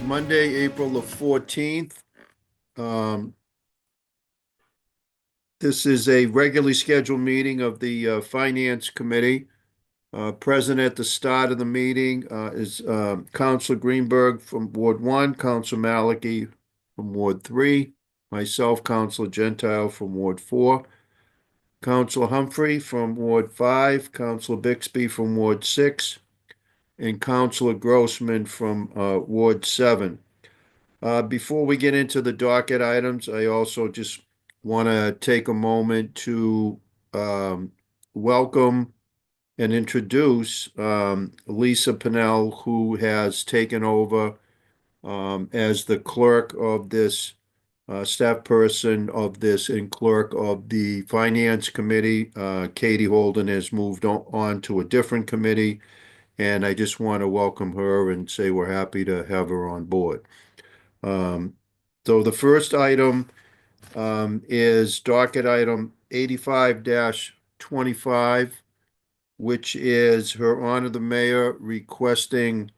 Monday, April the 14th. This is a regularly scheduled meeting of the Finance Committee. Present at the start of the meeting is Councilor Greenberg from Ward 1, Councilor Malachi from Ward 3, myself, Councilor Gentile from Ward 4, Councilor Humphrey from Ward 5, Councilor Bixby from Ward 6, and Councilor Grossman from Ward 7. Before we get into the docket items, I also just want to take a moment to welcome and introduce Lisa Pennell, who has taken over as the clerk of this, staff person of this, and clerk of the Finance Committee. Katie Holden has moved on to a different committee, and I just want to welcome her and say we're happy to have her on board. So the first item is docket item 85-25, which is Her Honor the Mayor requesting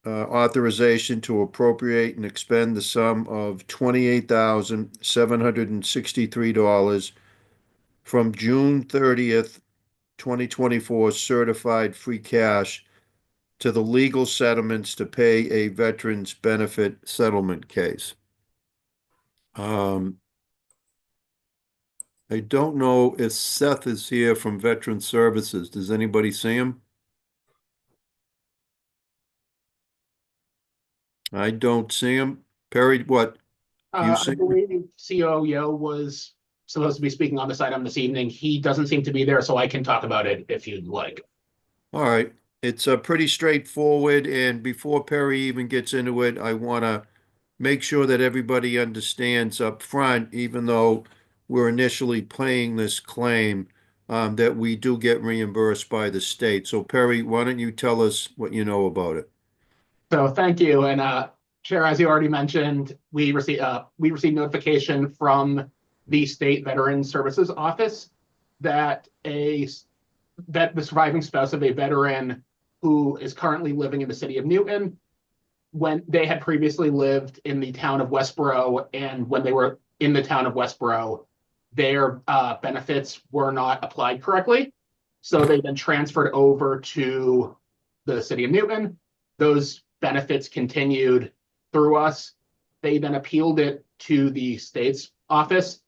authorization to appropriate and expend the sum of $28,763 from June 30th, 2024 certified free cash to the legal settlements to pay a veterans benefit settlement case. I don't know if Seth is here from Veteran Services. Does anybody see him? I don't see him. Perry, what? You see I him? believe CO Yo was supposed to be speaking on this item this evening. He doesn't seem to be there, so I can talk about it if you'd like. All right. It's pretty straightforward, and before Perry even gets into it, I want to make sure that everybody understands up front, even though we're initially paying this claim, that we do get reimbursed by the state. So Perry, why don't you tell us what you know about it? So thank you. And Chair, as you already mentioned, we received notification from the State Veterans Services Office that the surviving spouse of a veteran who is currently living in the city of Newton, when they had previously lived in the town of Westboro, and when they were in the town of Westboro, their benefits were not applied correctly. So they then transferred over to the city of Newton. Those benefits continued through us. They then appealed it to the state's office,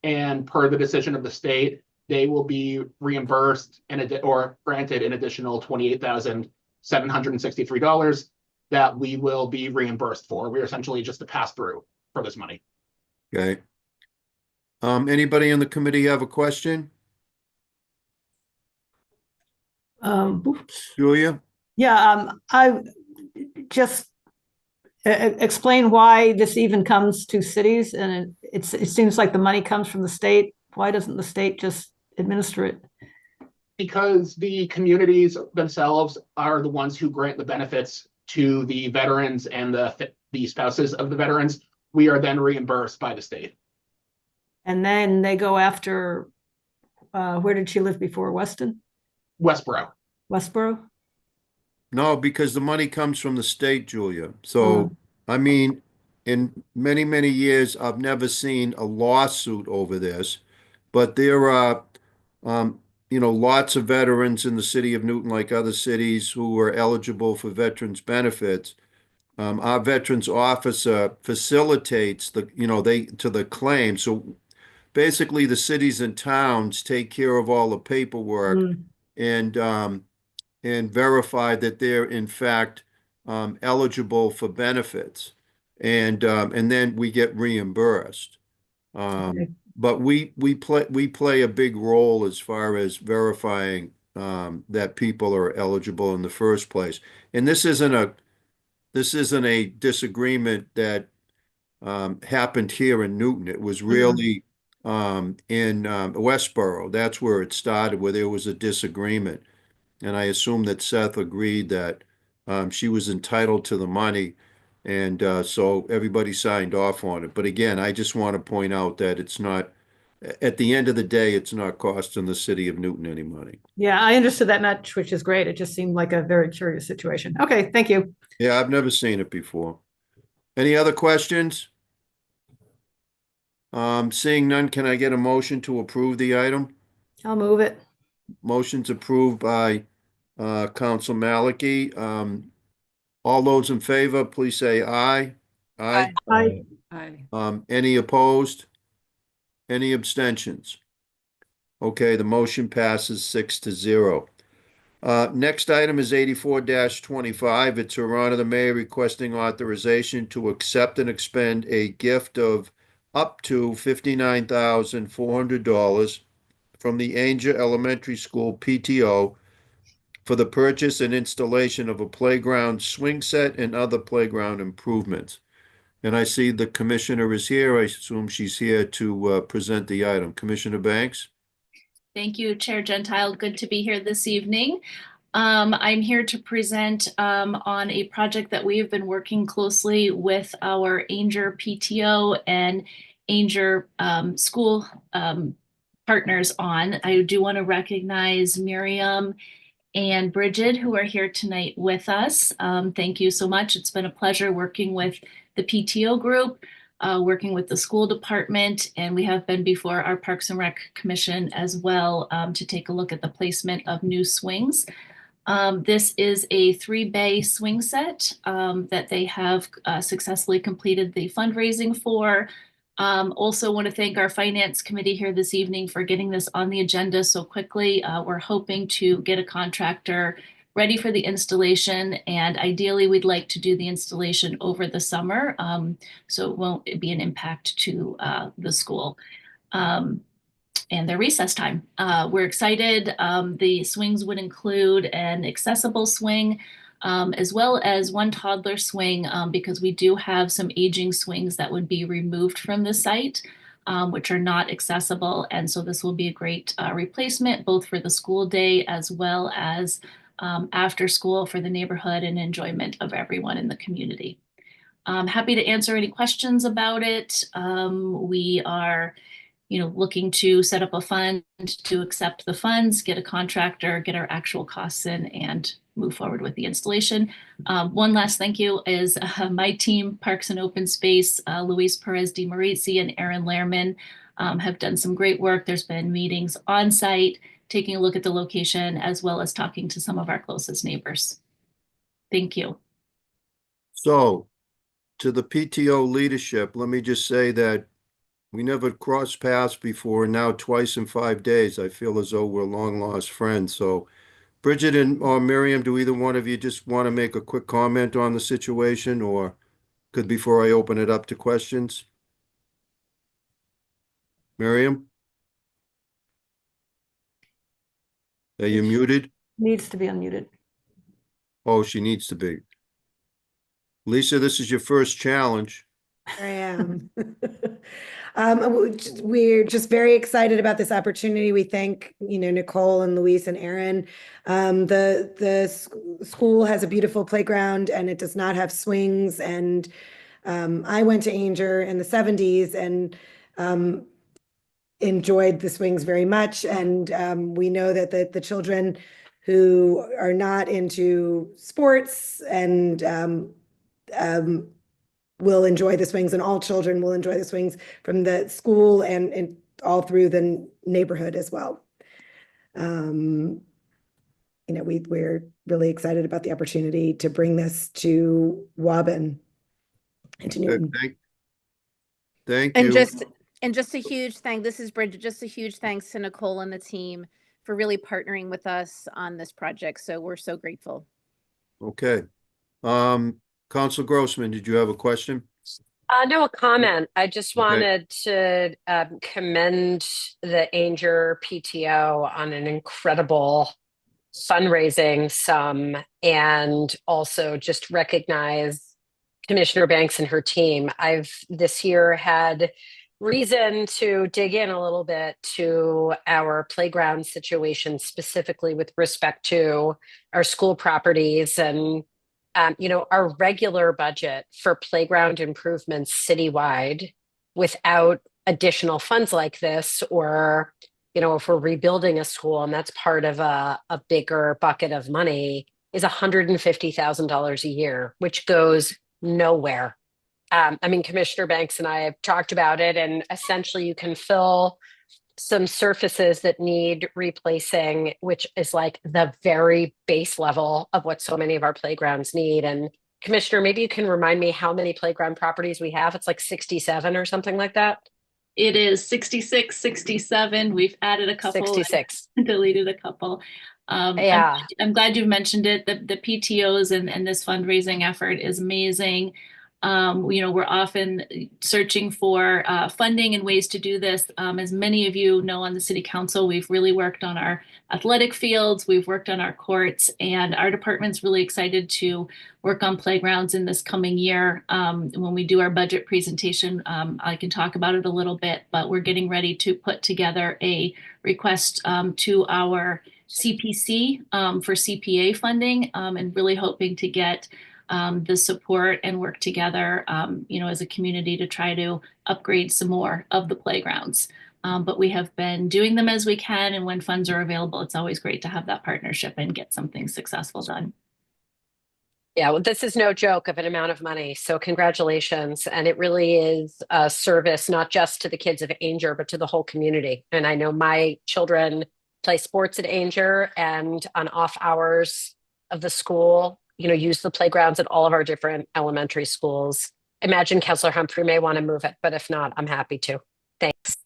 and per the decision of the state, they will be reimbursed or granted an additional $28,763 that we will be reimbursed for. We're essentially just a pass through for this money. Okay. Anybody in the committee have a question? Julia? Yeah, I just explain why this even comes to cities, and it seems like the money comes from the state. Why doesn't the state just administer it? Because the communities themselves are the ones who grant the benefits to the veterans and the spouses of the veterans. We are then reimbursed by the state. And then they go after, where did she live before? Weston? Westboro. Westboro? No, because the money comes from the state, Julia. So, I mean, in many, many years, I've never seen a lawsuit over this, but there are, lots of veterans in the city of Newton, like other cities, who are eligible for veterans benefits. Our veterans officer facilitates the claim. So basically, the cities and towns take care of all the paperwork and verify that they're in fact eligible for benefits, and then we get reimbursed. Okay. But we play a big role as far as verifying that people are eligible in the first place. And this isn't a disagreement that happened here in Newton. It was really in Westboro. That's where it started, where there was a disagreement. And I assume that Seth agreed that she was entitled to the money, and so everybody signed off on it. But again, I just want to point out that it's not, at the end of the day, it's not costing the city of Newton any money. Yeah, I understood that much, which is great. It just seemed like a very curious situation. Okay, thank you. Yeah, I've never seen it before. Any other questions? Seeing none, can I get a motion to approve the item? I'll move it. Motion's approved by Counsel Maliki. All those in favor, please say aye. Aye. Aye. Any opposed? Any abstentions? Okay, the motion passes 6-0. Next item is 84-25. It's Her Honor the Mayor requesting authorization to accept and expend a gift of up to $59,400 from the Ainger Elementary School PTO for the purchase and installation of a playground swing set and other playground improvements. And I see the commissioner is here. I assume she's here to present the item. Commissioner Banks? Thank you, Chair Gentile. Good to be here this evening. I'm here to present on a project that we have been working closely with our Ainger PTO and Ainger school partners on. I do want to recognize Miriam and Bridget, who are here tonight with us. Thank you so much. It's been a pleasure working with the PTO group, working with the school department, and we have been before our Parks and Rec Commission as well to take a look at the placement of new swings. This is a 3-bay swing set that they have successfully completed the fundraising for. Also want to thank our finance committee here this evening for getting this on the agenda so quickly. We're hoping to get a contractor ready for the installation, and ideally we'd like to do the installation over the summer, so it won't be an impact to the school and their recess time. We're excited. The swings would include an accessible swing, as well as one toddler swing, because we do have some aging swings that would be removed from the site, which are not accessible. And so this will be a great replacement, both for the school day as well as after school for the neighborhood and enjoyment of everyone in the community. I'm happy to answer any questions about it. We are looking to set up a fund to accept the funds, get a contractor, get our actual costs in, and move forward with the installation. One last thank you is my team, Parks and Open Space, Luis Perez de Maurizi and Aaron Lehrman have done some great work. There's been meetings on site, taking a look at the location, as well as talking to some of our closest neighbors. Thank you. So, to the PTO leadership, let me just say that we never crossed paths before, and now twice in 5 days. I feel as though we're long lost friends. So, Bridget or Miriam, do either one of you just want to make a quick comment on the situation, or could before I open it up to questions? Miriam? Are you muted? Needs to be unmuted. Oh, she needs to be. Lisa, this is your first challenge. I am. We're just very excited about this opportunity. We thank, Nicole and Luis and Aaron. The school has a beautiful playground and it does not have swings. And I went to Ainger in the 70s and enjoyed the swings very much. And we know that the children who are not into sports and will enjoy the swings, and all children will enjoy the swings from the school and all through the neighborhood as well. We're really excited about the opportunity to bring this to Waban and to Newton. Thank And you. just a huge thank. This is Bridget. Just a huge thanks to Nicole and the team for really partnering with us on this project. So we're so grateful. Okay. Council Grossman, did you have a question? No, a comment. I just wanted to commend the Ainger PTO on an incredible fundraising sum, and also just recognize Commissioner Banks and her team. I've this year had reason to dig in a little bit to our playground situation, specifically with respect to our school properties and our regular budget for playground improvements citywide without additional funds like this, or, if we're rebuilding a school and that's part of a bigger bucket of money, is $150,000 a year, which goes nowhere. I mean, Commissioner Banks and I have talked about it, and essentially you can fill some surfaces that need replacing, which is like the very base level of what so many of our playgrounds need. And Commissioner, maybe you can remind me how many playground properties we have. It's like 67 or something like that. It is 66, 67. We've added a couple. 66. Deleted a couple. Yeah. I'm glad you've mentioned it. The PTOs and this fundraising effort is amazing. We're often searching for funding and ways to do this. As many of you know, on the city council, we've really worked on our athletic fields, we've worked on our courts, and our department's really excited to work on playgrounds in this coming year. When we do our budget presentation, I can talk about it a little bit, but we're getting ready to put together a request to our CPC for CPA funding, and really hoping to get the support and work together, as a community to try to upgrade some more of the playgrounds. But we have been doing them as we can, and when funds are available, it's always great to have that partnership and get something successful done. Yeah, well, this is no joke of an amount of money. So congratulations. And it really is a service, not just to the kids of Ainger, but to the whole community. And I know my children play sports at Ainger, and on off hours of the school, use the playgrounds at all of our different elementary schools. Imagine Councilor Humphrey may want to move it, but if not, I'm happy to. Thanks.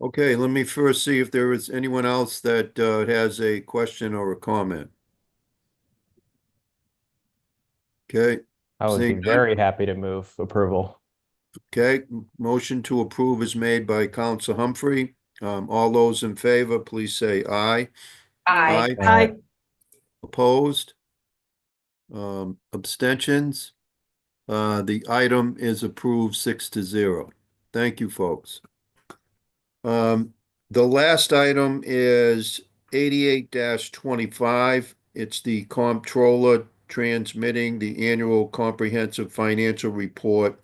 Okay, let me first see if there is anyone else that has a question or a comment. Okay, I would be Seeing none. very happy to move approval. okay. Motion to approve is made by Council Humphrey. All those in favor, please say aye. Aye. Aye. Opposed? Abstentions? The item is approved 6-0. Thank you, folks. The last item is 88-25. It's the comptroller transmitting the annual comprehensive financial report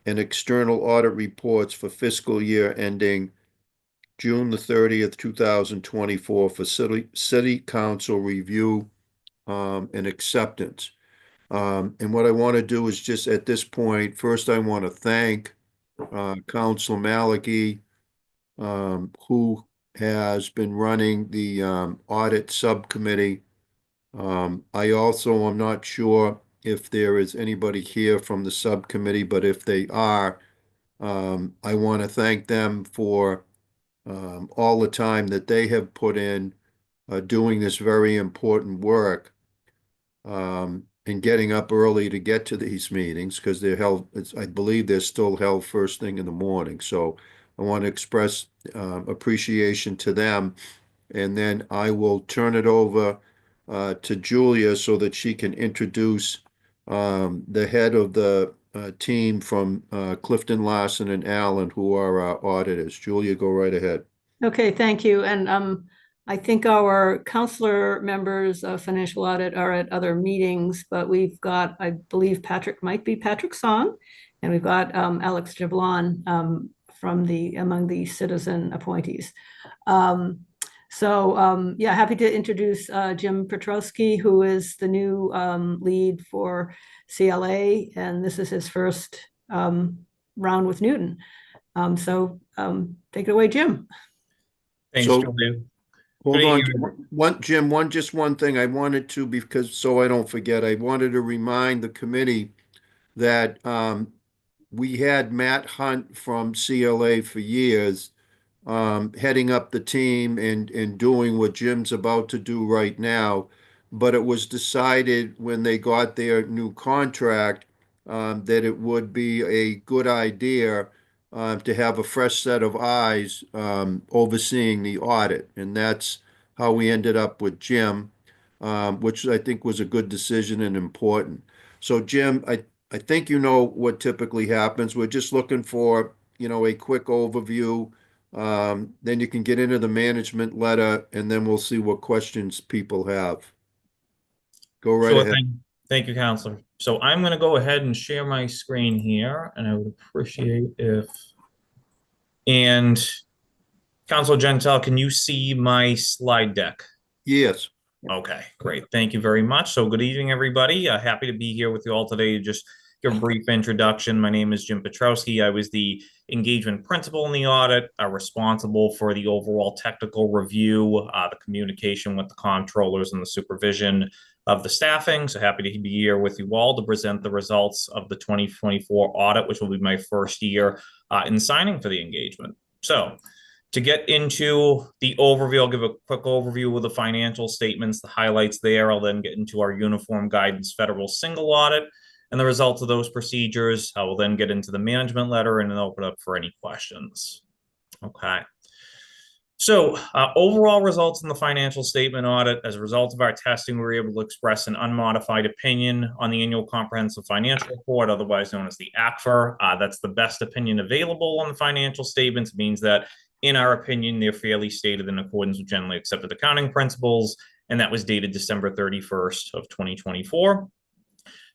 and external audit reports for fiscal year ending June the 30th, 2024 for city council review and acceptance. And what I want to do is just at this point, first I want to thank Council Maliki, who has been running the audit subcommittee. I also am not sure if there is anybody here from the subcommittee, but if they are, I want to thank them for all the time that they have put in doing this very important work, and getting up early to get to these meetings because they're held, I believe they're still held first thing in the morning. So I want to express appreciation to them. And then I will turn it over to Julia so that she can introduce the head of the team from Clifton Larson and Allen, who are our auditors. Julia, go right ahead. Okay, thank you. And I think our counselor members of financial audit are at other meetings, but we've got, I believe Patrick might be Patrick Song, and we've got Alex Jablon from among the citizen appointees. Yeah, happy to introduce Jim Petrowski, who is the new lead for CLA, and this is his first round with Newton. Take it away, Jim. Thanks, So- Julia. Hold Good on, evening. Jim, one thing I wanted to, because so I don't forget, I wanted to remind the committee that we had Matt Hunt from CLA for years, heading up the team and doing what Jim's about to do right now. But it was decided when they got their new contract that it would be a good idea to have a fresh set of eyes overseeing the audit. And that's how we ended up with Jim, which I think was a good decision and important. So Jim, I think you know what typically happens. We're just looking for, a quick overview. Then you can get into the management letter, and then we'll see what questions people have. Go right Sure, ahead. thank you, Counselor. So I'm going to go ahead and share my screen here, and I would appreciate if, and Counselor Gentile, can you see my slide deck? Yes. Okay, great. Thank you very much. So good evening, everybody. Happy to be here with you all today to just give a brief introduction. My name is Jim Petrowski. I was the engagement principal in the audit, responsible for the overall technical review, the communication with the comptrollers, and the supervision of the staffing. So happy to be here with you all to present the results of the 2024 audit, which will be my first year in signing for the engagement. So to get into the overview, I'll give a quick overview of the financial statements, the highlights there. I'll then get into our uniform guidance federal single audit and the results of those procedures. I will then get into the management letter and then open up for any questions. Okay. So overall results in the financial statement audit. As a result of our testing, we were able to express an unmodified opinion on the annual comprehensive financial report, otherwise known as the ACFR. That's the best opinion available on the financial statements. It means that, in our opinion, they're fairly stated in accordance with generally accepted accounting principles, and that was dated December 31st of 2024.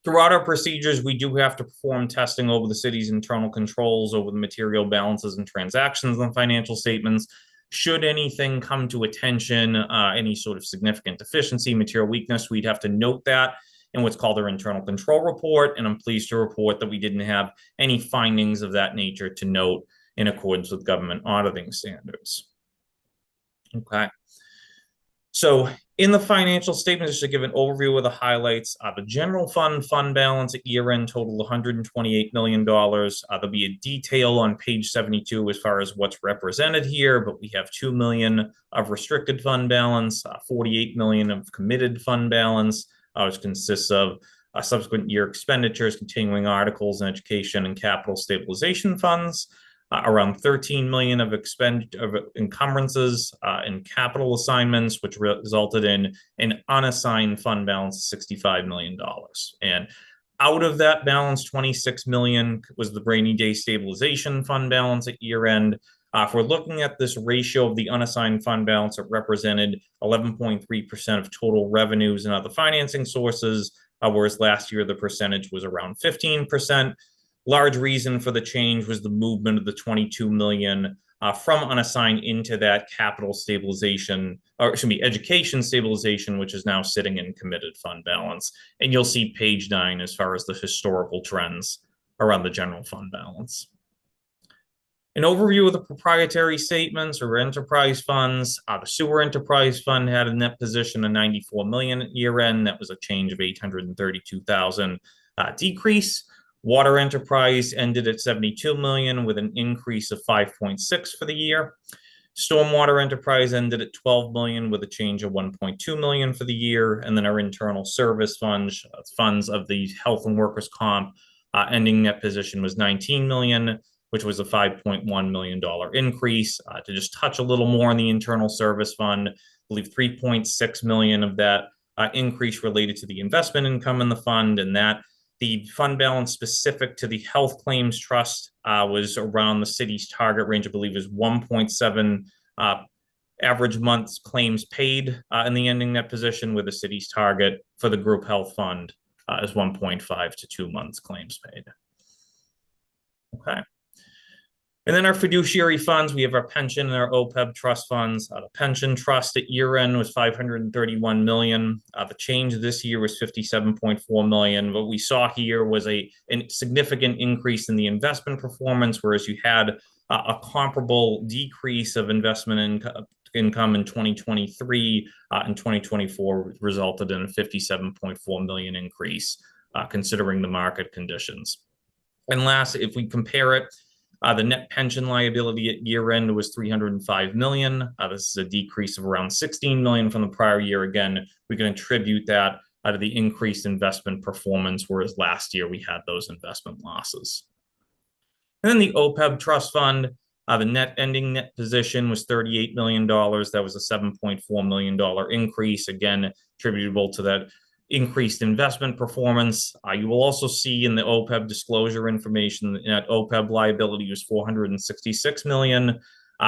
Throughout our procedures, we do have to perform testing over the city's internal controls over the material balances and transactions on financial statements. Should anything come to attention, any sort of significant deficiency, material weakness, we'd have to note that in what's called our internal control report. And I'm pleased to report that we didn't have any findings of that nature to note in accordance with government auditing standards. Okay. So in the financial statements, just to give an overview of the highlights, the general fund balance at year end totaled $128 million. There'll be a detail on page 72 as far as what's represented here, but we have $2 million of restricted fund balance, $48 million of committed fund balance, which consists of subsequent year expenditures, continuing articles, and education and capital stabilization funds. Around $13 million of encumbrances and capital assignments, which resulted in an unassigned fund balance of $65 million. And out of that balance, $26 million was the rainy day stabilization fund balance at year end. If we're looking at this ratio of the unassigned fund balance, it represented 11.3% of total revenues and other financing sources, whereas last year the percentage was around 15%. Large reason for the change was the movement of the $22 million from unassigned into that capital stabilization, or excuse me, education stabilization, which is now sitting in committed fund balance. And you'll see page 9 as far as the historical trends around the general fund balance. An overview of the proprietary statements or enterprise funds. The sewer enterprise fund had a net position of $94 million at year end. That was a change of $832,000 decrease. Water enterprise ended at $72 million with an increase of 5.6 for the year. Stormwater enterprise ended at $12 million with a change of 1.2 million for the year. And then our internal service funds of the health and workers comp ending net position was $19 million, which was a $5.1 million increase. To just touch a little more on the internal service fund, I believe $3.6 million of that increase related to the investment income in the fund, and that the fund balance specific to the health claims trust was around the city's target range, I believe is 1.7 average months claims paid in the ending net position, with the city's target for the group health fund is 1.5 to 2 months claims paid. Okay. And then our fiduciary funds, we have our pension and our OPEB trust funds. The pension trust at year end was $531 million. The change this year was $57.4 million. What we saw here was a significant increase in the investment performance, whereas you had a comparable decrease of investment income in 2023 and 2024 resulted in a $57.4 million increase, considering the market conditions. And last, if we compare it, the net pension liability at year end was $305 million. This is a decrease of around $16 million from the prior year. Again, we can attribute that to the increased investment performance, whereas last year we had those investment losses. And then the OPEB trust fund, the ending net position was $38 million. That was a $7.4 million increase, again, attributable to that increased investment performance. You will also see in the OPEB disclosure information that OPEB liability was $466 million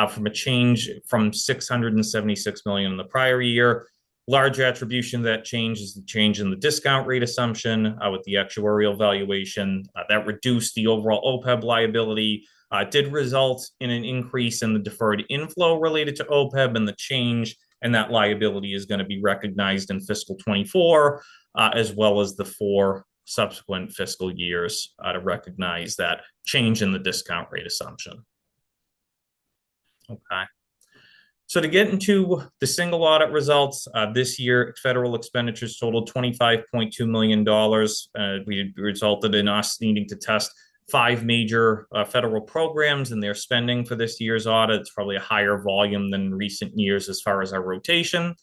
from a change from $676 million in the prior year. Large attribution to that change is the change in the discount rate assumption with the actuarial valuation. That reduced the overall OPEB liability. Did result in an increase in the deferred inflow related to OPEB, and the change and that liability is going to be recognized in fiscal 24, as well as the 4 subsequent fiscal years to recognize that change in the discount rate assumption. Okay. So to get into the single audit results, this year, federal expenditures totaled $25.2 million. We resulted in us needing to test 5 major federal programs and their spending for this year's audit. It's probably a higher volume than recent years as far as our rotation.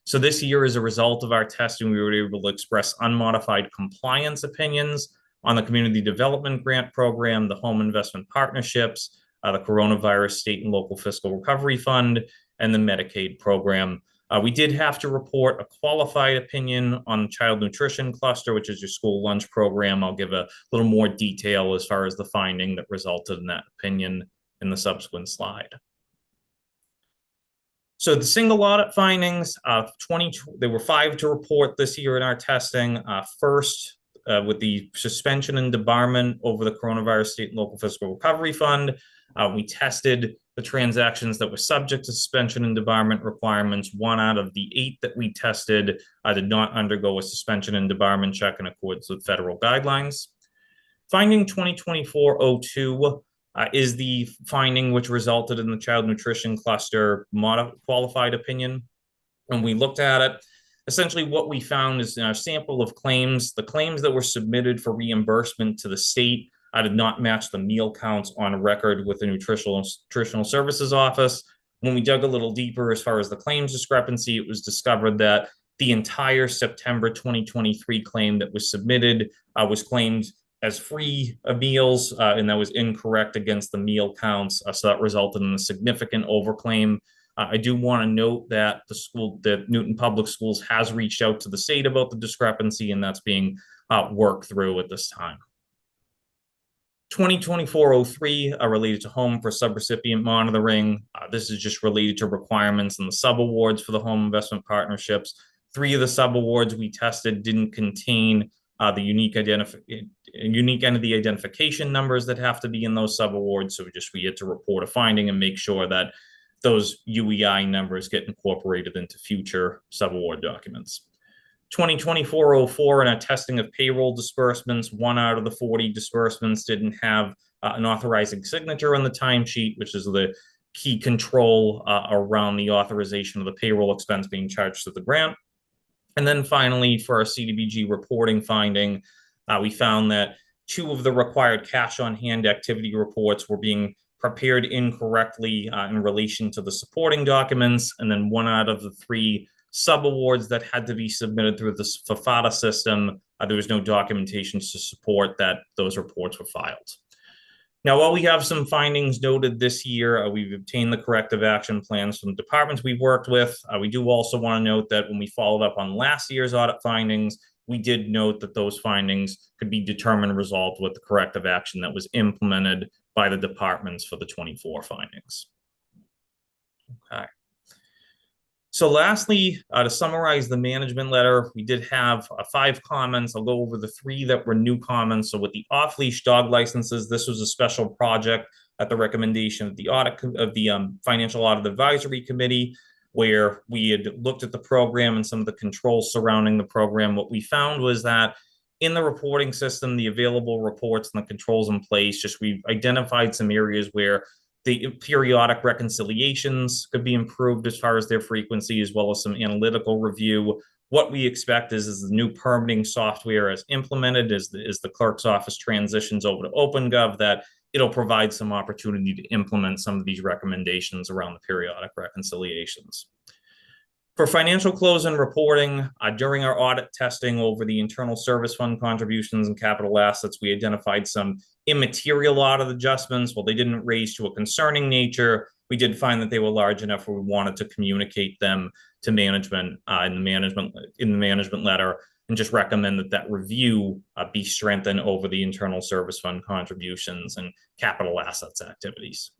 So this year, as a result of our testing, we were able to express unmodified compliance opinions on the Community Development Grant Program, the Home Investment Partnerships, the Coronavirus State and Local Fiscal Recovery Fund, and the Medicaid program. We did have to report a qualified opinion on the Child Nutrition Cluster, which is your school lunch program. I'll give a little more detail as far as the finding that resulted in that opinion in the subsequent slide. So the single audit findings, there were 5 to report this year in our testing. First, with the suspension and debarment over the Coronavirus State and Local Fiscal Recovery Fund, we tested the transactions that were subject to suspension and debarment requirements. 1 out of the 8 that we tested did not undergo a suspension and debarment check in accordance with federal guidelines. Finding 2024-02 is the finding which resulted in the Child Nutrition Cluster qualified opinion. When we looked at it, essentially what we found is in our sample of claims, the claims that were submitted for reimbursement to the state did not match the meal counts on record with the Nutritional Services Office. When we dug a little deeper as far as the claims discrepancy, it was discovered that the entire September 2023 claim that was submitted was claimed as free meals, and that was incorrect against the meal counts. So that resulted in a significant overclaim. I do want to note that that Newton Public Schools has reached out to the state about the discrepancy, and that's being worked through at this time. 2024-03 are related to home for subrecipient monitoring. This is just related to requirements and the subawards for the home investment partnerships. 3 of the subawards we tested didn't contain the unique entity identification numbers that have to be in those subawards. So we had to report a finding and make sure that those UEI numbers get incorporated into future subaward documents. 2024-04 in our testing of payroll disbursements, 1 out of the 40 disbursements didn't have an authorizing signature on the timesheet, which is the key control around the authorization of the payroll expense being charged to the grant. And then finally, for our CDBG reporting finding, we found that 2 of the required cash on hand activity reports were being prepared incorrectly in relation to the supporting documents, and then 1 out of the 3 subawards that had to be submitted through the FAFATA system, there was no documentation to support that those reports were filed. Now, while we have some findings noted this year, we've obtained the corrective action plans from the departments we've worked with. We do also want to note that when we followed up on last year's audit findings, we did note that those findings could be determined and resolved with the corrective action that was implemented by the departments for the 24 findings. Okay. So lastly, to summarize the management letter, we did have 5 comments. I'll go over the 3 that were new comments. So with the off-leash dog licenses, this was a special project at the recommendation of the Financial Audit Advisory Committee, where we had looked at the program and some of the controls surrounding the program. What we found was that in the reporting system, the available reports and the controls in place, we've identified some areas where the periodic reconciliations could be improved as far as their frequency, as well as some analytical review. What we expect is the new permitting software as implemented, as the clerk's office transitions over to OpenGov, that it'll provide some opportunity to implement some of these recommendations around the periodic reconciliations. For financial close and reporting, during our audit testing over the internal service fund contributions and capital assets, we identified some immaterial audit adjustments. While they didn't raise to a concerning nature, we did find that they were large enough where we wanted to communicate them to management in the management letter, and just recommend that review be strengthened over the internal service fund contributions and capital assets activities.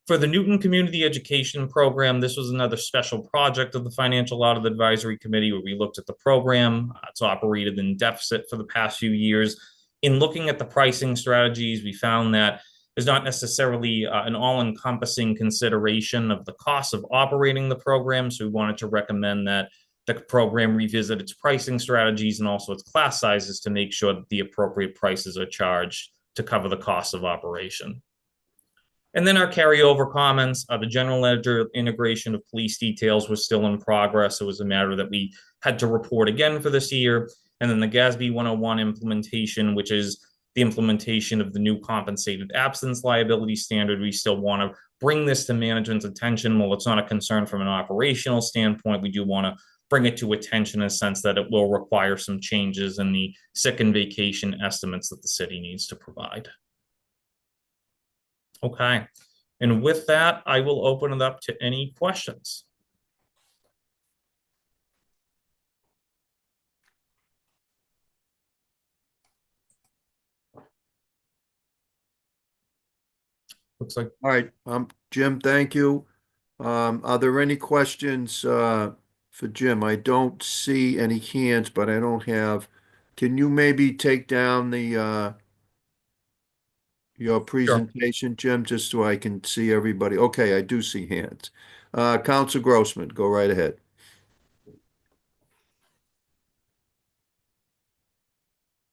For the Newton Community Education Program, this was another special project of the Financial Audit Advisory Committee where we looked at the program. It's operated in deficit for the past few years. In looking at the pricing strategies, we found that there's not necessarily an all-encompassing consideration of the cost of operating the program. So we wanted to recommend that the program revisit its pricing strategies and also its class sizes to make sure that the appropriate prices are charged to cover the cost of operation. And then our carryover comments, the general ledger integration of police details was still in progress. It was a matter that we had to report again for this year. And then the GASB 101 implementation, which is the implementation of the new compensated absence liability standard. We still want to bring this to management's attention. While it's not a concern from an operational standpoint, we do want to bring it to attention in a sense that it will require some changes in the sick and vacation estimates that the city needs to provide. Okay, and with that, I will open it up to any questions. Looks like. All right, Jim, thank you. Are there any questions for Jim? I don't see any hands, but I don't have. Can you maybe take down the your presentation, Jim, just so I can see everybody? Okay, I do see hands. Council Grossman, go right ahead.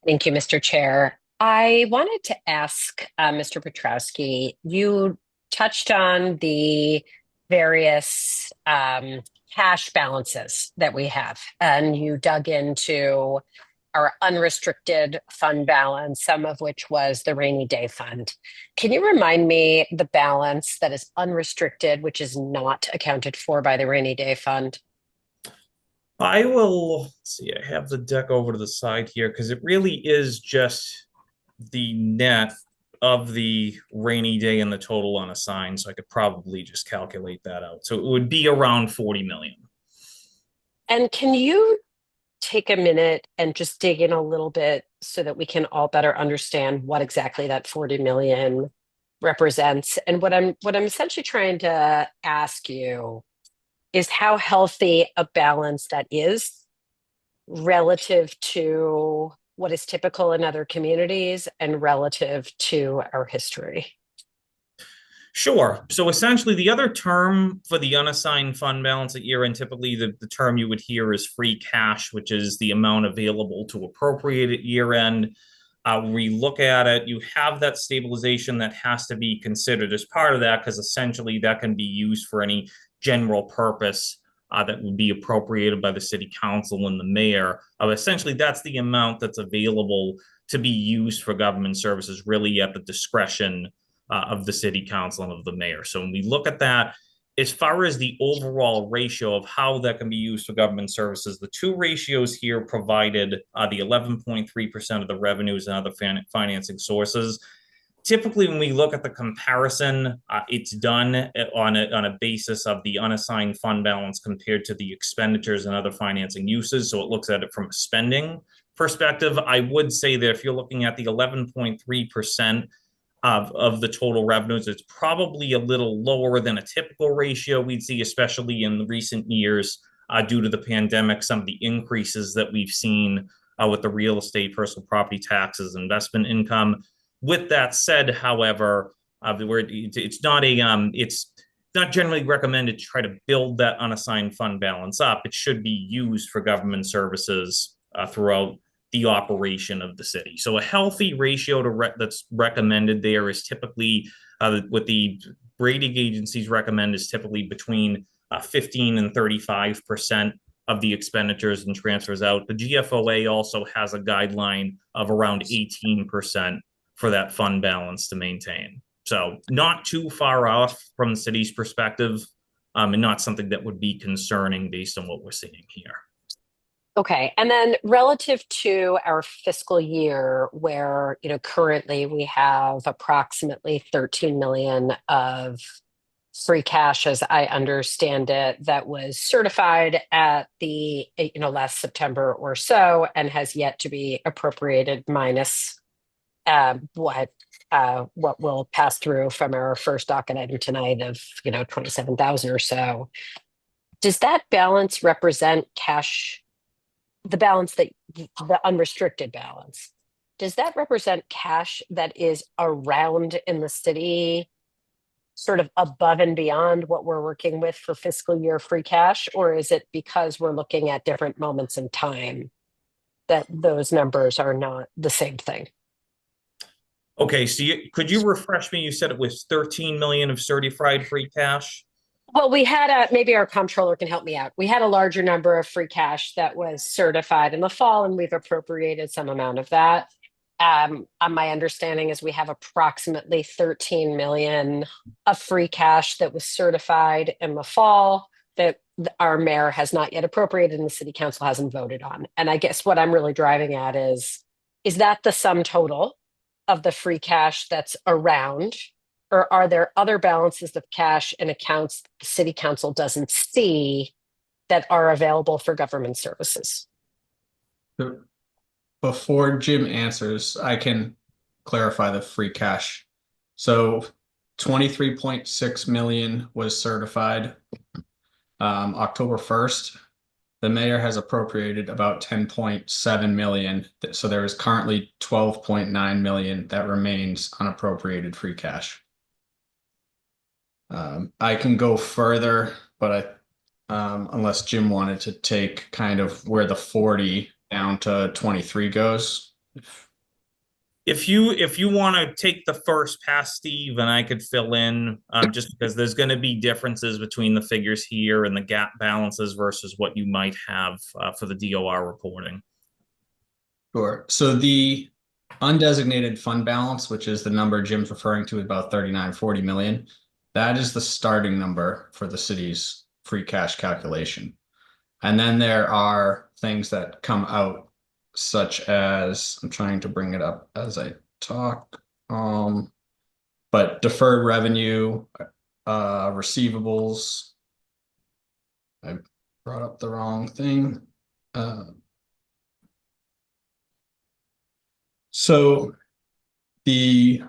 Thank you, Mr. Chair. I wanted to ask Mr. Petrowski, you touched on the various cash balances that we have, and you dug into our unrestricted fund balance, some of which was the rainy day fund. Can you remind me the balance that is unrestricted, which is not accounted for by the rainy day fund? I will see, I have the deck over to the side here because it really is just the net of the rainy day and the total unassigned. So I could probably just calculate that out. So it would be around 40 million. And can you take a minute and just dig in a little bit so that we can all better understand what exactly that 40 million represents? And what I'm essentially trying to ask you is how healthy a balance that is relative to what is typical in other communities and relative to our history. Sure. So essentially the other term for the unassigned fund balance at year end, typically the term you would hear is free cash, which is the amount available to appropriate at year end. When we look at it, you have that stabilization that has to be considered as part of that, because essentially that can be used for any general purpose that would be appropriated by the city council and the mayor. Essentially, that's the amount that's available to be used for government services, really at the discretion of the city council and of the mayor. So when we look at that, as far as the overall ratio of how that can be used for government services, the two ratios here provided the 11.3% of the revenues and other financing sources. Typically, when we look at the comparison, it's done on a basis of the unassigned fund balance compared to the expenditures and other financing uses. So it looks at it from a spending perspective. I would say that if you're looking at the 11.3% of the total revenues, it's probably a little lower than a typical ratio we'd see, especially in the recent years due to the pandemic, some of the increases that we've seen with the real estate, personal property taxes, investment income. With that said, however, it's not generally recommended to try to build that unassigned fund balance up. It should be used for government services throughout the operation of the city. So a healthy ratio that's recommended there is typically what the rating agencies recommend is typically between 15 and 35% of the expenditures and transfers out. The GFOA also has a guideline of around 18% for that fund balance to maintain. So not too far off from the city's perspective, and not something that would be concerning based on what we're seeing here. Okay, and then relative to our fiscal year, where currently we have approximately 13 million of free cash, as I understand it, that was certified at the last September or so, and has yet to be appropriated minus what will pass through from our first docket item tonight of 27,000 or so. Does that balance represent cash? The balance the unrestricted balance, does that represent cash that is around in the city sort of above and beyond what we're working with for fiscal year free cash? Or is it because we're looking at different moments in time that those numbers are not the same thing? Okay, so could you refresh me? You said it was 13 million of certified free cash? Well, we had maybe our comptroller can help me out. We had a larger number of free cash that was certified in the fall, and we've appropriated some amount of that. My understanding is we have approximately 13 million of free cash that was certified in the fall that our mayor has not yet appropriated and the city council hasn't voted on. And I guess what I'm really driving at is that the sum total of the free cash that's around, or are there other balances of cash and accounts the city council doesn't see that are available for government services? Before Jim answers, I can clarify the free cash. So 23.6 million was certified October 1st. The mayor has appropriated about 10.7 million. So there is currently 12.9 million that remains unappropriated free cash. I can go further, but unless Jim wanted to take kind of where the 40 down to 23 goes. If you want to take the first pass, Steve, and I could fill in, just because there's going to be differences between the figures here and the gap balances versus what you might have for the DOR reporting. Sure. So the undesignated fund balance, which is the number Jim's referring to, about 39-40 million, that is the starting number for the city's free cash calculation. And then there are things that come out, such as, I'm trying to bring it up as I talk, but deferred revenue, receivables. I brought up the wrong thing. So the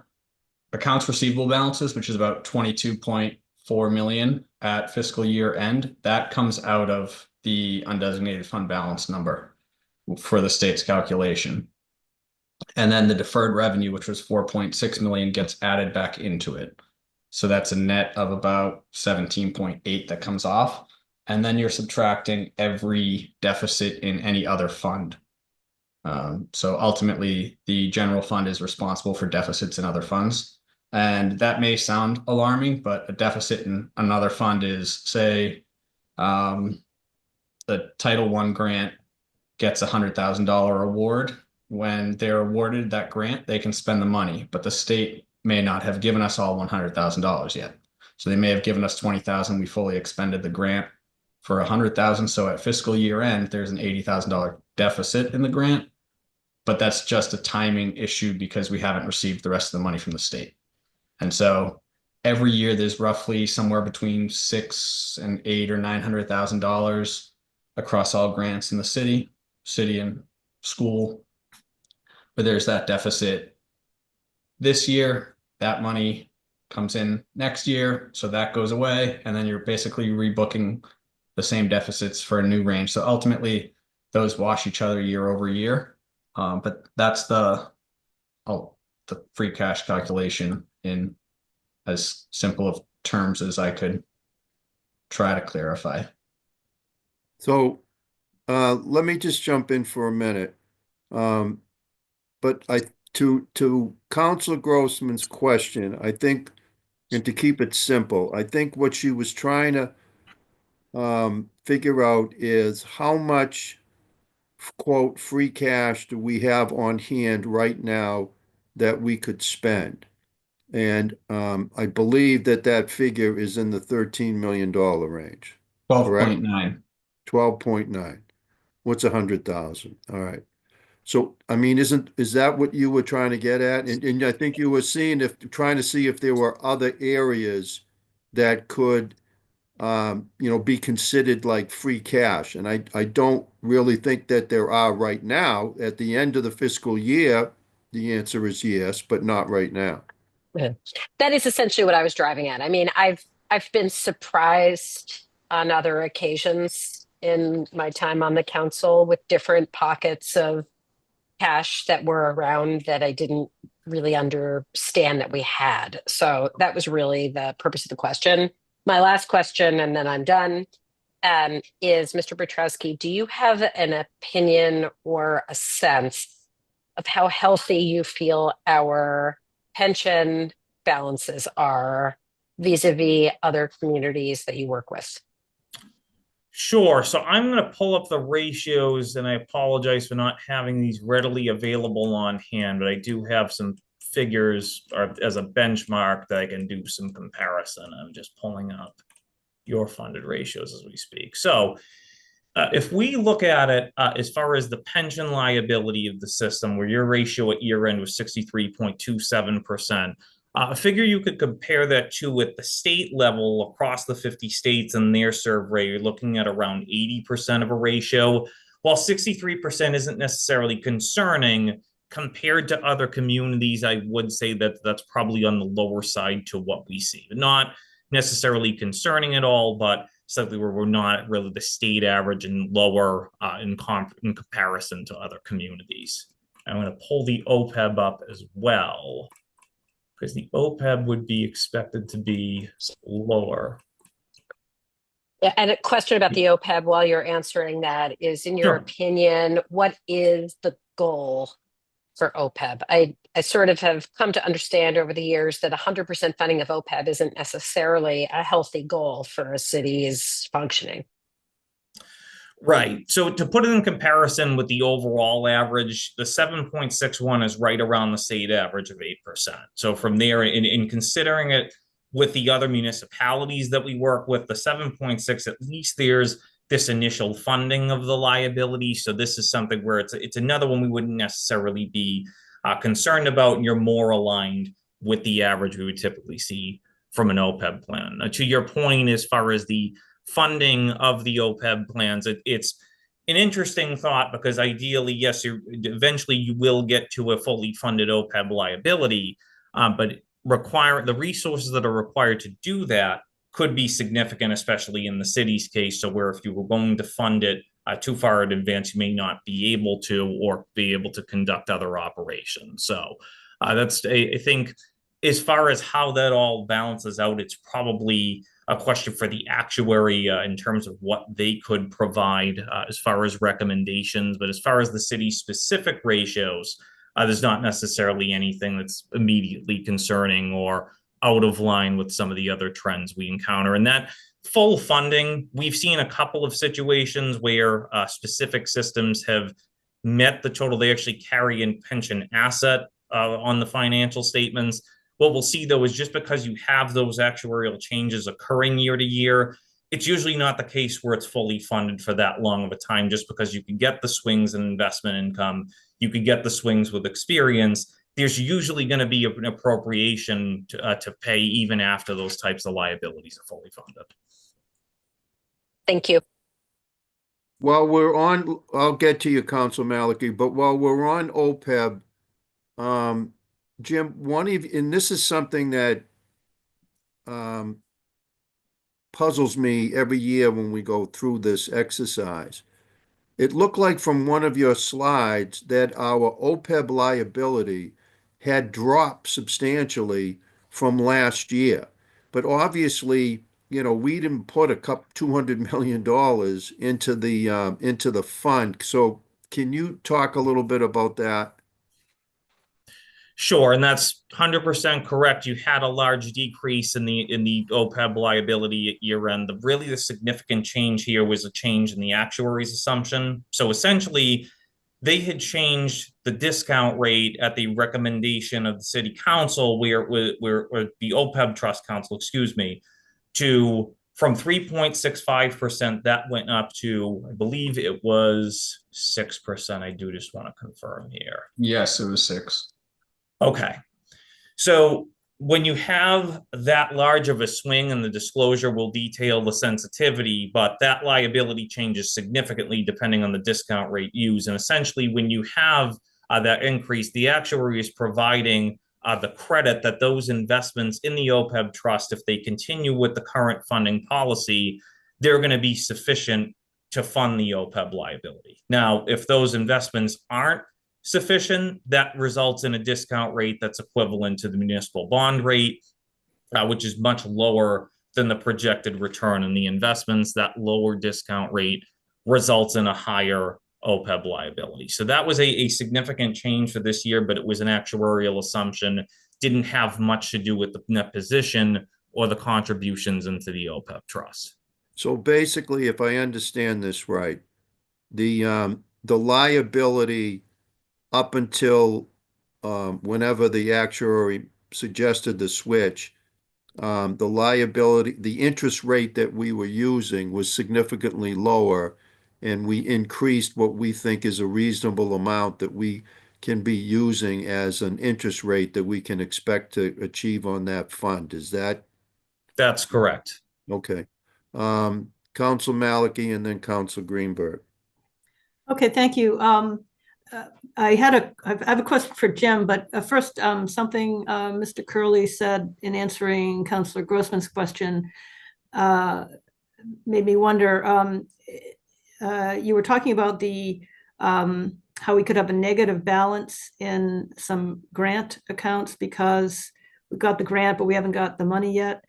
accounts receivable balances, which is about 22.4 million at fiscal year end, that comes out of the undesignated fund balance number for the state's calculation. And then the deferred revenue, which was 4.6 million, gets added back into it. So that's a net of about 17.8 that comes off. And then you're subtracting every deficit in any other fund. So ultimately, the general fund is responsible for deficits in other funds. And that may sound alarming, but a deficit in another fund is, say, the Title I grant gets $100,000 award. When they're awarded that grant, they can spend the money, but the state may not have given us all $100,000 yet. So they may have given us 20,000. We fully expended the grant for 100,000. So at fiscal year end, there's an $80,000 deficit in the grant, but that's just a timing issue because we haven't received the rest of the money from the state. And so every year there's roughly somewhere between $600,000 and $800,000 or $900,000 across all grants in the city and school. But there's that deficit this year. That money comes in next year, so that goes away, and then you're basically rebooking the same deficits for a new range. So ultimately, those wash each other year over year. But that's the free cash calculation in as simple of terms as I could try to clarify. So let me just jump in for a minute. But to Councilor Grossman's question, I think, and to keep it simple, I think what she was trying to figure out is how much, quote, free cash do we have on hand right now that we could spend? And I believe that figure is in the $13 million range. 12.9. 12.9. What's 100,000? All right. So, I mean, is that what you were trying to get at? And I think you were trying to see if there were other areas that could, be considered like free cash. And I don't really think that there are right now. At the end of the fiscal year, the answer is yes, but not right now. That is essentially what I was driving at. I mean, I've been surprised on other occasions in my time on the council with different pockets of cash that were around that I didn't really understand that we had. So that was really the purpose of the question. My last question, and then I'm done, is Mr. Petrowski, do you have an opinion or a sense of how healthy you feel our pension balances are vis-a-vis other communities that you work with? Sure. So I'm going to pull up the ratios, and I apologize for not having these readily available on hand, but I do have some figures or as a benchmark that I can do some comparison. I'm just pulling up your funded ratios as we speak. So if we look at it as far as the pension liability of the system, where your ratio at year end was 63.27%, a figure you could compare that to at the state level across the 50 states and their survey, you're looking at around 80% of a ratio. While 63% isn't necessarily concerning, compared to other communities, I would say that that's probably on the lower side to what we see. Not necessarily concerning at all, but something where we're not really the state average and lower in comparison to other communities. I'm going to pull the OPEB up as well, because the OPEB would be expected to be lower. Yeah, and a question about the OPEB while you're answering that is, in your Sure. opinion, what is the goal for OPEB? I sort of have come to understand over the years that 100% funding of OPEB isn't necessarily a healthy goal for a city's functioning. Right. So to put it in comparison with the overall average, the 7.61 is right around the state average of 8%. So from there, in considering it with the other municipalities that we work with, the 7.6, at least there's this initial funding of the liability. So this is something where it's another one we wouldn't necessarily be concerned about, and you're more aligned with the average we would typically see from an OPEB plan. To your point, as far as the funding of the OPEB plans, it's an interesting thought, because ideally, yes, eventually you will get to a fully funded OPEB liability, but the resources that are required to do that could be significant, especially in the city's case. So where if you were going to fund it too far in advance, you may not be able to, or be able to conduct other operations. So that's, I think, as far as how that all balances out, it's probably a question for the actuary in terms of what they could provide as far as recommendations. But as far as the city's specific ratios, there's not necessarily anything that's immediately concerning or out of line with some of the other trends we encounter. And that full funding, we've seen a couple of situations where specific systems have met the total they actually carry in pension asset on the financial statements. What we'll see, though, is just because you have those actuarial changes occurring year to year, it's usually not the case where it's fully funded for that long of a time, just because you can get the swings in investment income, you could get the swings with experience. There's usually going to be an appropriation to pay even after those types of liabilities are fully funded. Thank you. While we're on, I'll get to you, Council Maliki, but while we're on OPEB, Jim, and this is something that puzzles me every year when we go through this exercise. It looked like from one of your slides that our OPEB liability had dropped substantially from last year. But obviously, we didn't put $200 million into the fund. So can you talk a little bit about that? Sure, and that's 100% correct. You had a large decrease in the OPEB liability at year end. The significant change here was a change in the actuary's assumption. So essentially, they had changed the discount rate at the recommendation of the city council, where the OPEB trust council, from 3.65%, that went up to, I believe it was 6%. I do just want to confirm here. Yes, it was 6. Okay. So when you have that large of a swing, and the disclosure will detail the sensitivity, but that liability changes significantly depending on the discount rate used. And essentially, when you have that increase, the actuary is providing the credit that those investments in the OPEB trust, if they continue with the current funding policy, they're going to be sufficient to fund the OPEB liability. Now, if those investments aren't sufficient, that results in a discount rate that's equivalent to the municipal bond rate, which is much lower than the projected return on the investments. That lower discount rate results in a higher OPEB liability. So that was a significant change for this year, but it was an actuarial assumption, didn't have much to do with the net position or the contributions into the OPEB trust. So basically, if I understand this right, the liability up until whenever the actuary suggested the switch, the liability, the interest rate that we were using was significantly lower, and we increased what we think is a reasonable amount that we can be using as an interest rate that we can expect to achieve on that fund. Is that? That's correct. Okay. Council Maliki and then Council Greenberg. Okay, thank you. I have a question for Jim, but first, something Mr. Curley said in answering Councilor Grossman's question made me wonder. You were talking about the how we could have a negative balance in some grant accounts because we've got the grant, but we haven't got the money yet.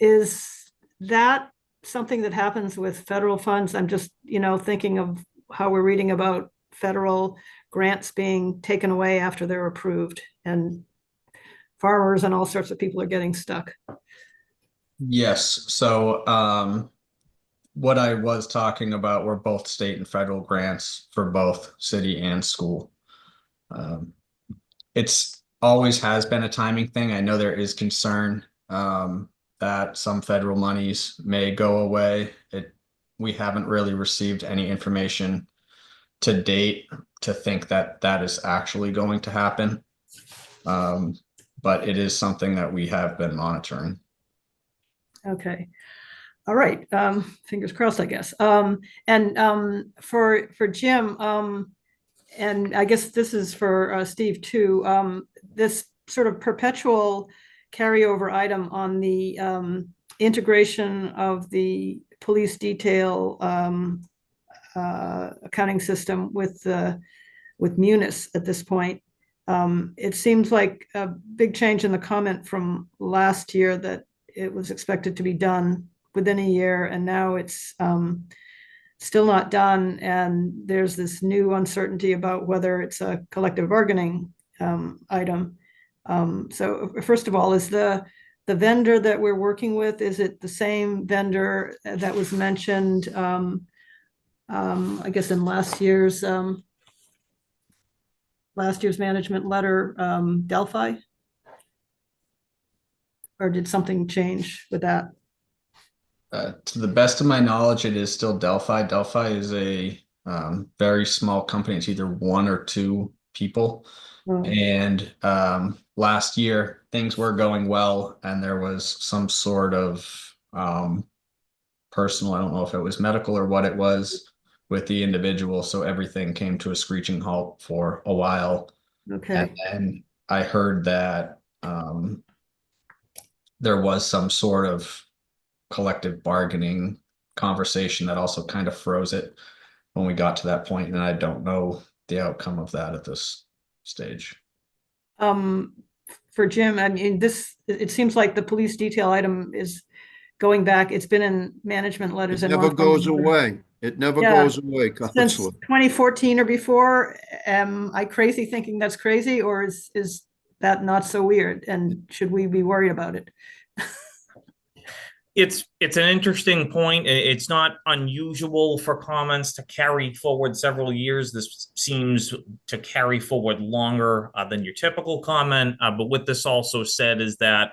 Is that something that happens with federal funds? I'm just, thinking of how we're reading about federal grants being taken away after they're approved, and farmers and all sorts of people are getting stuck. Yes. So what I was talking about were both state and federal grants for both city and school. It's always has been a timing thing. I know there is concern that some federal monies may go away. We haven't really received any information to date to think that that is actually going to happen. But it is something that we have been monitoring. Okay. All right. Fingers crossed, I guess. And for Jim, and I guess this is for Steve too, this sort of perpetual carryover item on the integration of the police detail accounting system with Munis at this point. It seems like a big change in the comment from last year that it was expected to be done within a year, and now it's still not done. And there's this new uncertainty about whether it's a collective bargaining item. So first of all, is the vendor that we're working with, is it the same vendor that was mentioned, I guess in last year's management letter, Delphi? Or did something change with that? To the best of my knowledge, it is still Delphi. Delphi is a very small company. It's either one or two people. Oh. And last year, things were going well, and there was some sort of personal, I don't know if it was medical or what it was, with the individual. So everything came to a screeching halt for a while. Okay. And I heard that there was some sort of collective bargaining conversation that also kind of froze it when we got to that point, and I don't know the outcome of that at this stage. For Jim, I mean, it seems like the police detail item is going back. It's been in management letters. It never goes away. It never goes away, Since Counselor. 2014 or before. Am I crazy thinking that's crazy, or is that not so weird? And should we be worried about it? It's an interesting point. It's not unusual for comments to carry forward several years. This seems to carry forward longer than your typical comment. But what this also said is that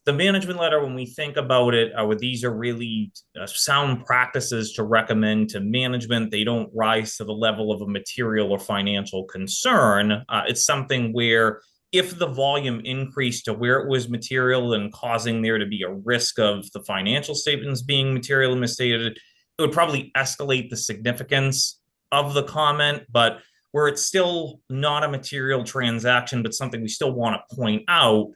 the management letter, when we think about it, these are really sound practices to recommend to management. They don't rise to the level of a material or financial concern. It's something where if the volume increased to where it was material and causing there to be a risk of the financial statements being material and misstated, it would probably escalate the significance of the comment. But where it's still not a material transaction, but something we still want to point out,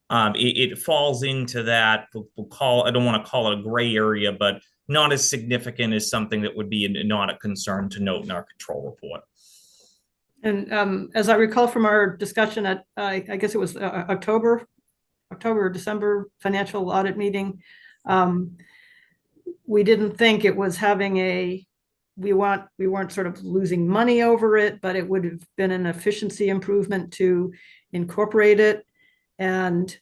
it falls into that, I don't want to call it a gray area, but not as significant as something that would be not a concern to note in our control report. And as I recall from our discussion at, I guess it was October or December financial audit meeting, we didn't think it was having we weren't sort of losing money over it, but it would have been an efficiency improvement to incorporate it. And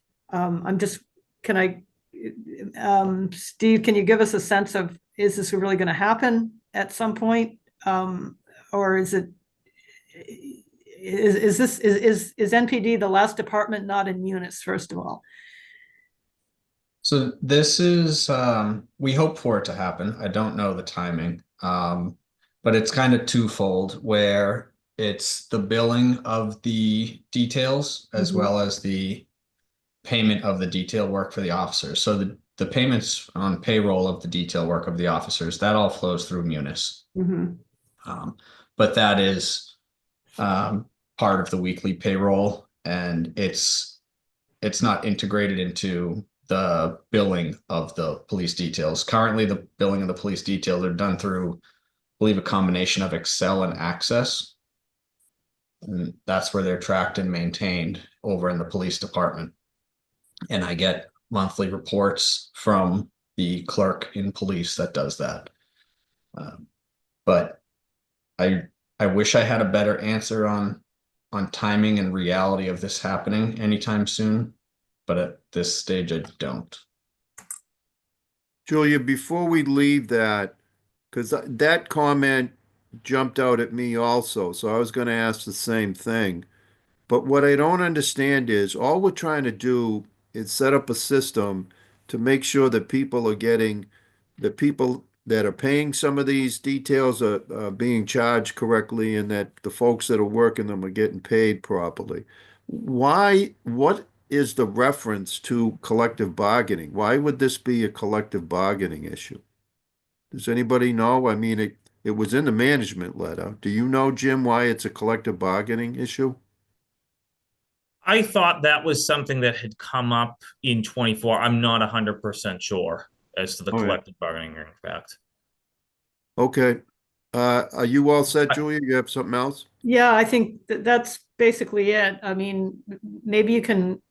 Steve, can you give us a sense of, is this really going to happen at some point? Or is NPD the last department not in Munis, first of all? So this is, we hope for it to happen. I don't know the timing, but it's kind of twofold, where it's the billing of the details as well as the payment of the detail work for the officers. So the payments on payroll of the detail work of the officers, that all flows through Munis. But that is part of the weekly payroll, and it's not integrated into the billing of the police details. Currently, the billing of the police details are done through, I believe, a combination of Excel and Access. And that's where they're tracked and maintained over in the police department. And I get monthly reports from the clerk in police that does that. But I wish I had a better answer on timing and reality of this happening anytime soon, but at this stage I don't. Julia, before we leave that, because that comment jumped out at me also, so I was going to ask the same thing. But what I don't understand is, all we're trying to do is set up a system to make sure that people are getting, the people that are paying some of these details are being charged correctly, and that the folks that are working them are getting paid properly. Why? What is the reference to collective bargaining? Why would this be a collective bargaining issue? Does anybody know? I mean, it was in the management letter. Do you know, Jim, why it's a collective bargaining issue? I thought that was something that had come up in 24. I'm not 100% sure as to the Oh, yeah. collective bargaining in fact. Okay. Are you all set, Julia? You have something else? Yeah, I think that's basically it. I mean, maybe you can,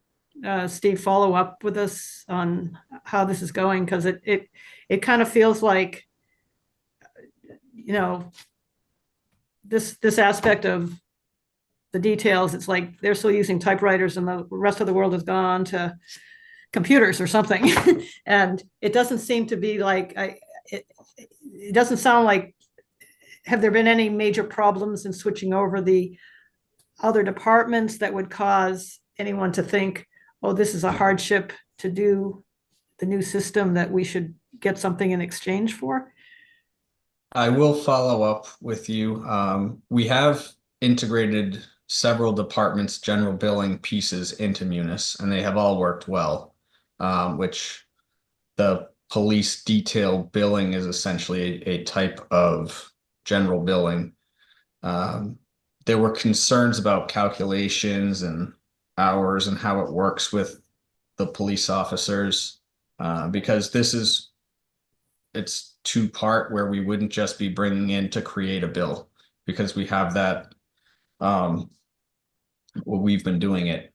Steve, follow up with us on how this is going, because it kind of feels like, you know, this aspect of the details, it's like they're still using typewriters and the rest of the world has gone on to computers or something. And it doesn't seem to be like, it doesn't sound like, have there been any major problems in switching over the other departments that would cause anyone to think, oh, this is a hardship to do the new system that we should get something in exchange for? I will follow up with you. We have integrated several departments' general billing pieces into Munis, and they have all worked well, which the police detail billing is essentially a type of general billing. There were concerns about calculations and hours and how it works with the police officers, because it's two-part, where we wouldn't just be bringing in to create a bill, because we have that, we've been doing it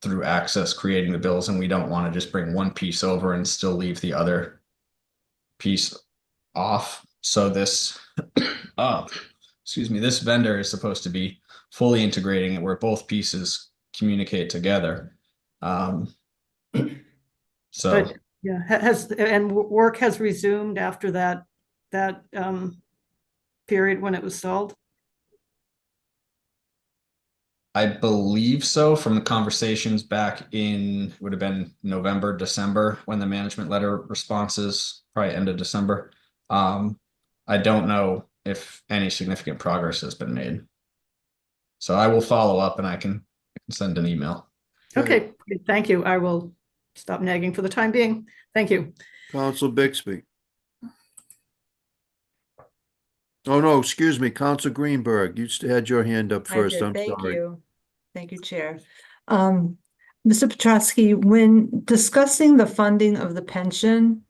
through Access, creating the bills, and we don't want to just bring one piece over and still leave the other piece off. So this, excuse me, this vendor is supposed to be fully integrating it, where both pieces communicate together. So But yeah, work has resumed after that period when it was stalled? I believe so, from the conversations back in, would have been November, December, when the management letter responses, probably end of December. I don't know if any significant progress has been made. So I will follow up, and I can send an email. Okay, thank you. I will stop nagging for the time being. Thank you. Council Bixby. Oh, no, excuse me, Council Greenberg. You had your hand up I first. did. I'm Thank sorry. you. Thank you, Chair. Mr. Petrosky, when discussing the funding of the pension,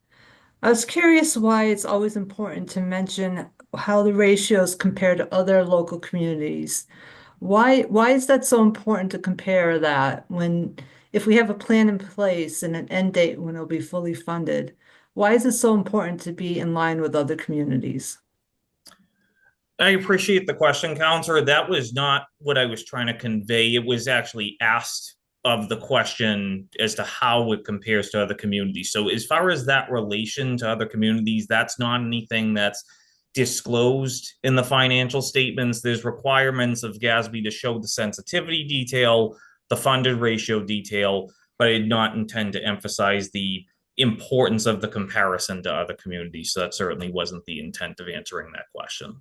I was curious why it's always important to mention how the ratios compare to other local communities. Why is that so important to compare that when, if we have a plan in place and an end date when it'll be fully funded, why is it so important to be in line with other communities? I appreciate the question, Counselor. That was not what I was trying to convey. It was actually asked of the question as to how it compares to other communities. So as far as that relation to other communities, that's not anything that's disclosed in the financial statements. There's requirements of GASB to show the sensitivity detail, the funded ratio detail, but I did not intend to emphasize the importance of the comparison to other communities. So that certainly wasn't the intent of answering that question.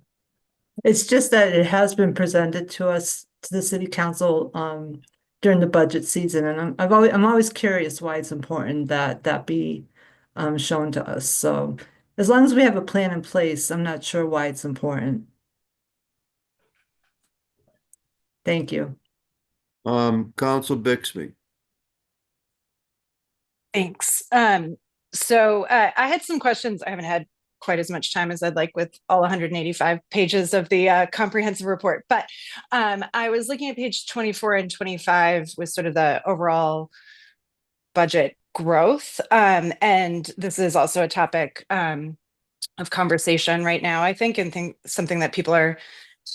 It's just that it has been presented to us, to the city council, during the budget season, and I'm always curious why it's important that that be shown to us. So as long as we have a plan in place, I'm not sure why it's important. Thank you. Council Bixby. Thanks. So I had some questions. I haven't had quite as much time as I'd like with all 185 pages of the comprehensive report, but I was looking at page 24 and 25 with sort of the overall budget growth. And this is also a topic of conversation right now, I think, and something that people are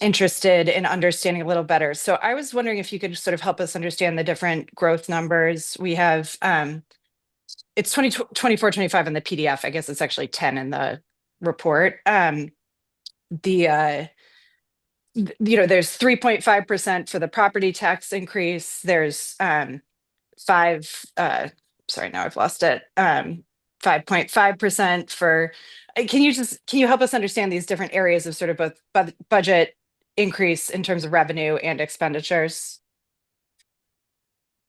interested in understanding a little better. So I was wondering if you could sort of help us understand the different growth numbers. We have it's 24, 25 in the PDF. I guess it's actually 10 in the report. There's 3.5% for the property tax increase. There's 5.5% for, can you help us understand these different areas of sort of both budget increase in terms of revenue and expenditures?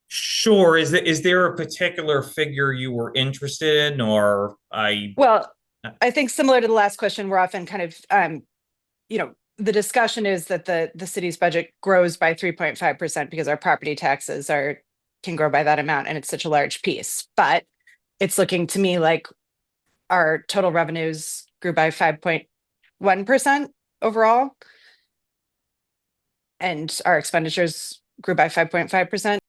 Sure. Is there a particular figure you were interested in, or Well, I think similar to the last question, we're often kind of, the discussion is that the city's budget grows by 3.5% because our property taxes can grow by that amount, and it's such a large piece. But it's looking to me like our total revenues grew by 5.1% overall, and our expenditures grew by 5.5%.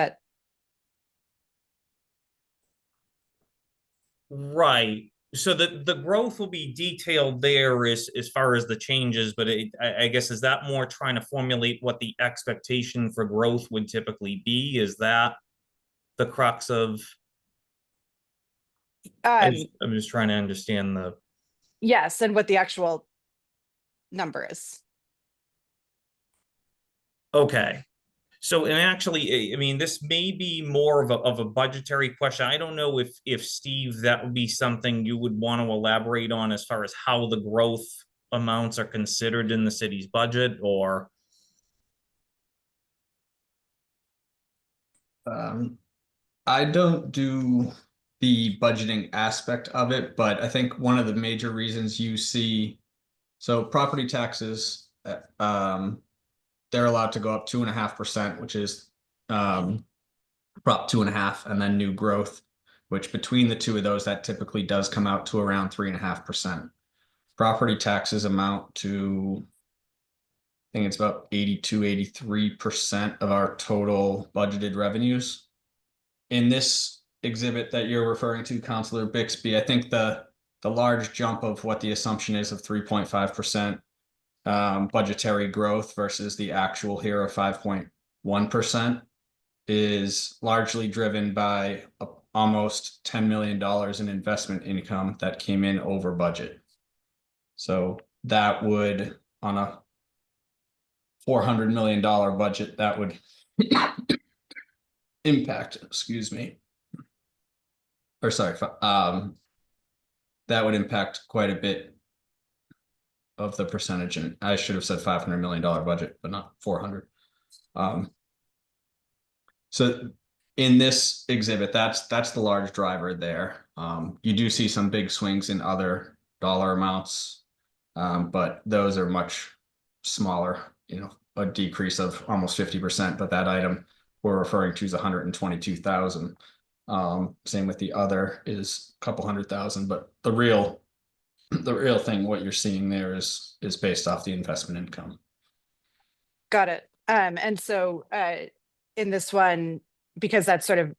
Right. So the growth will be detailed there as far as the changes, but I guess, is that more trying to formulate what the expectation for growth would typically be? Is that the crux of? I'm just trying to understand the. Yes, and what the actual number is. Okay. So, and actually, I mean, this may be more of a budgetary question. I don't know if Steve, that would be something you would want to elaborate on as far as how the growth amounts are considered in the city's budget, or. I don't do the budgeting aspect of it, but I think one of the major reasons you see, so property taxes, they're allowed to go up 2.5%, which is Prop 2.5, and then new growth, which between the two of those, that typically does come out to around 3.5%. Property taxes amount to, I think it's about 83% of our total budgeted revenues. In this exhibit that you're referring to, Councilor Bixby, I think the large jump of what the assumption is of 3.5% budgetary growth versus the actual here of 5.1% is largely driven by almost $10 million in investment income that came in over budget. So that would, on a $400 million budget, that would impact, that would impact quite a bit of the percentage, and I should have said $500 million budget, but not 400. So in this exhibit, that's the large driver there. You do see some big swings in other dollar amounts, but those are much smaller, a decrease of almost 50%, but that item we're referring to is 122,000. Same with the other is a couple 100,000, but the real thing, what you're seeing there is based off the investment income. Got it. And so in this one, because that's sort of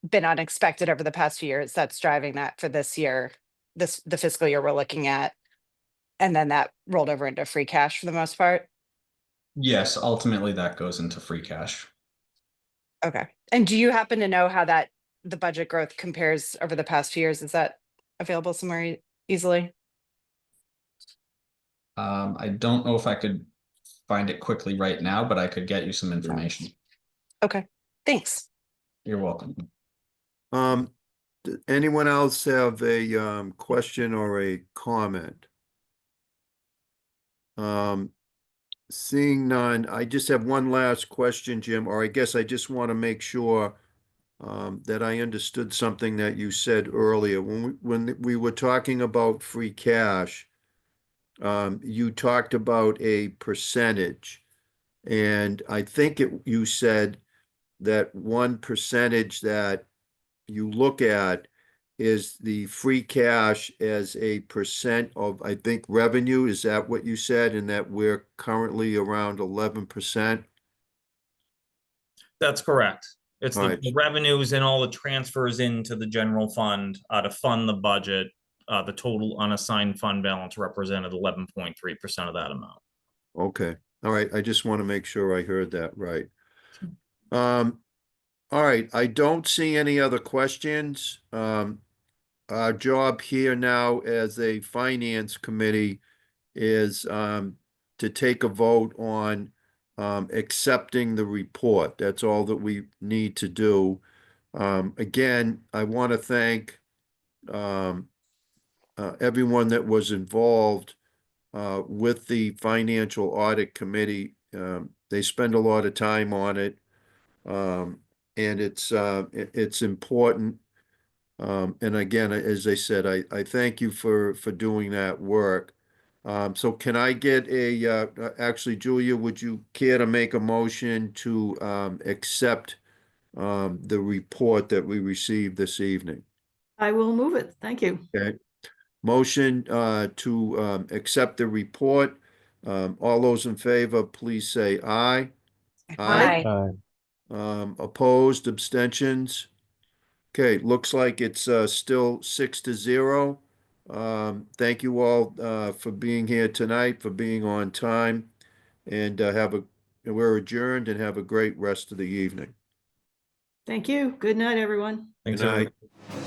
been unexpected over the past few years, that's driving that for this year, the fiscal year we're looking at. And then that rolled over into free cash for the most part. Yes, ultimately that goes into free cash. Okay. And do you happen to know how the budget growth compares over the past few years? Is that available somewhere easily? I don't know if I could find it quickly right now, but I could get you some information. Okay. Thanks. You're welcome. Anyone else have a question or a comment? Seeing none, I just have one last question, Jim, or I guess I just want to make sure that I understood something that you said earlier. When we were talking about free cash, you talked about a percentage. And I think you said that one percentage that you look at is the free cash as a percent of, I think, revenue. Is that what you said? And that we're currently around 11%? That's correct. It's All the right. the revenues and all the transfers into the general fund to fund the budget. The total unassigned fund balance represented 11.3% of that amount. Okay. All right. I just want to make sure I heard that right. All right. I don't see any other questions. Our job here now as a finance committee is to take a vote on accepting the report. That's all that we need to do. Again, I want to thank everyone that was involved with the Financial Audit Committee. They spend a lot of time on it, and it's important. And again, as I said, I thank you for doing that work. So can I get actually, Julia, would you care to make a motion to accept the report that we received this evening? I will move it. Thank you. Okay. Motion to accept the report. All those in favor, please say aye. Aye. Opposed, abstentions? Okay, looks like it's still 6-0. Thank you all for being here tonight, for being on time, and we're adjourned and have a great rest of the evening. Thank you. Good night, everyone. Thanks, Good night. everyone.